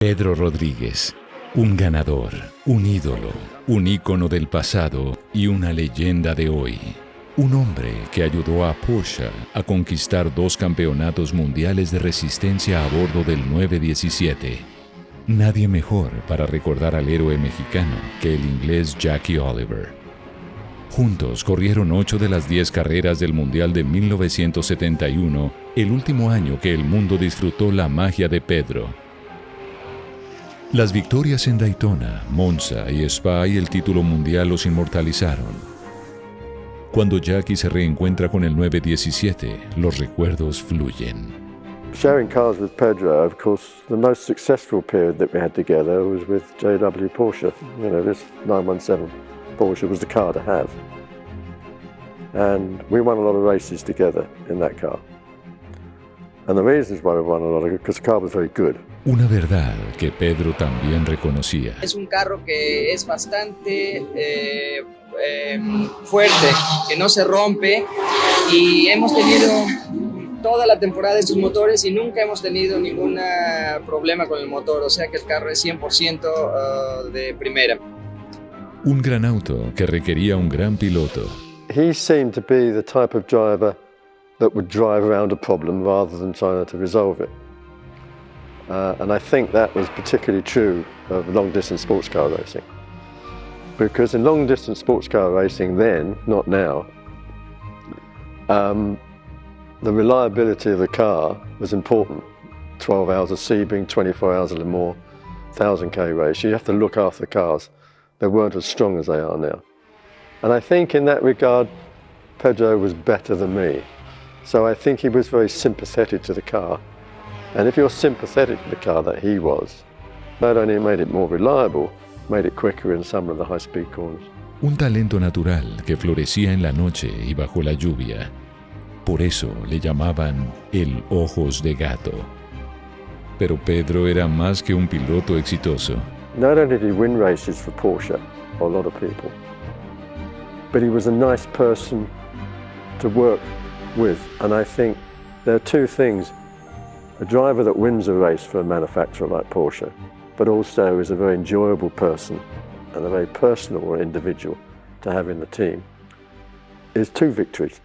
Pedro Rodríguez, un ganador, un ídolo, un ícono del pasado y una leyenda de hoy. Un hombre que ayudó a Porsche a conquistar 2 campeonatos mundiales de resistencia a bordo del 917. Nadie mejor para recordar al héroe mexicano que el inglés Jackie Oliver. Juntos corrieron 8 de las 10 carreras del Mundial de 1971, el último año que el mundo disfrutó la magia de Pedro. Las victorias en Daytona, Monza y Spa y el título mundial los inmortalizaron. Cuando Jackie se reencuentra con el 917, los recuerdos fluyen. Sharing cars with Pedro, of course, the most successful period that we had together was with JW Porsche. You know, this 917 Porsche was the car to have. And we won a lot of races together in that car. And the reasons why we won a lot of it, because the car was very good. Una verdad que Pedro también reconocía. Es un carro que es bastante fuerte, que no se rompe, y hemos tenido toda la temporada de estos motores y nunca hemos tenido ningún problema con el motor, o sea que el carro es 100% de primera. Un gran auto que requería un gran piloto. He seemed to be the type of driver that would drive around a problem rather than trying to resolve it. And I think that was particularly true of long-distance sports car racing. Because in long-distance sports car racing then, not now, the reliability of the car was important. 12 hours of Sebring, 24 hours of Le Mans, 1000k race. You have to look after the cars. They weren't as strong as they are now. And I think in that regard, Pedro was better than me. So I think he was very sympathetic to the car. And if you're sympathetic to the car that he was, not only made it more reliable, made it quicker in some of the high-speed corners. Un talento natural que florecía en la noche y bajo la lluvia. Por eso le llamaban el Ojos de Gato. Pero Pedro era más que un piloto exitoso. Not only did he win races for Porsche, or a lot of people, but he was a nice person to work with. And I think there are two things. A driver that wins a race for a manufacturer like Porsche, but also is a very enjoyable person and a very personal individual to have in the team, is 2 victories.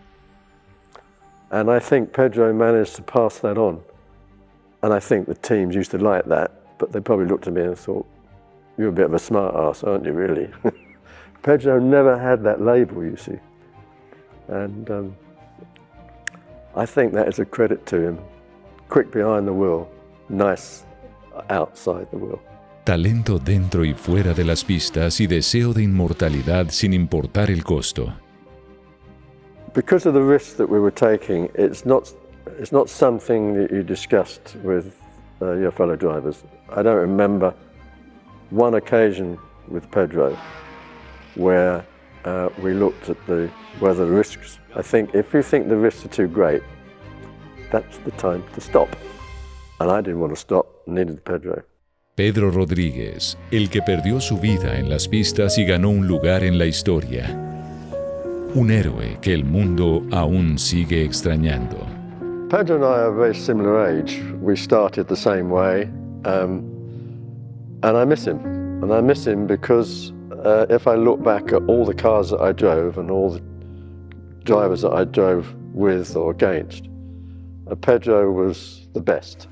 And I think Pedro managed to pass that on. And I think the teams used to like that, but they probably looked at me and thought, you're a bit of a smart ass, aren't you, really? Pedro never had that label, you see. And I think that is a credit to him. Quick behind the wheel, nice outside the wheel. Talento dentro y fuera de las pistas y deseo de inmortalidad sin importar el costo. Because of the risks that we were taking, it's not something that you discussed with your fellow drivers. I don't remember one occasion with Pedro where we looked at whether the risks. I think if you think the risks are too great, that's the time to stop. And I didn't want to stop, needed Pedro. Pedro Rodríguez, el que perdió su vida en las pistas y ganó un lugar en la historia. Un héroe que el mundo aún sigue extrañando. Pedro and I are a very similar age. We started the same way, and I miss him. And I miss him because if I look back at all the cars that I drove and all the drivers that I drove with or against, Pedro was the best.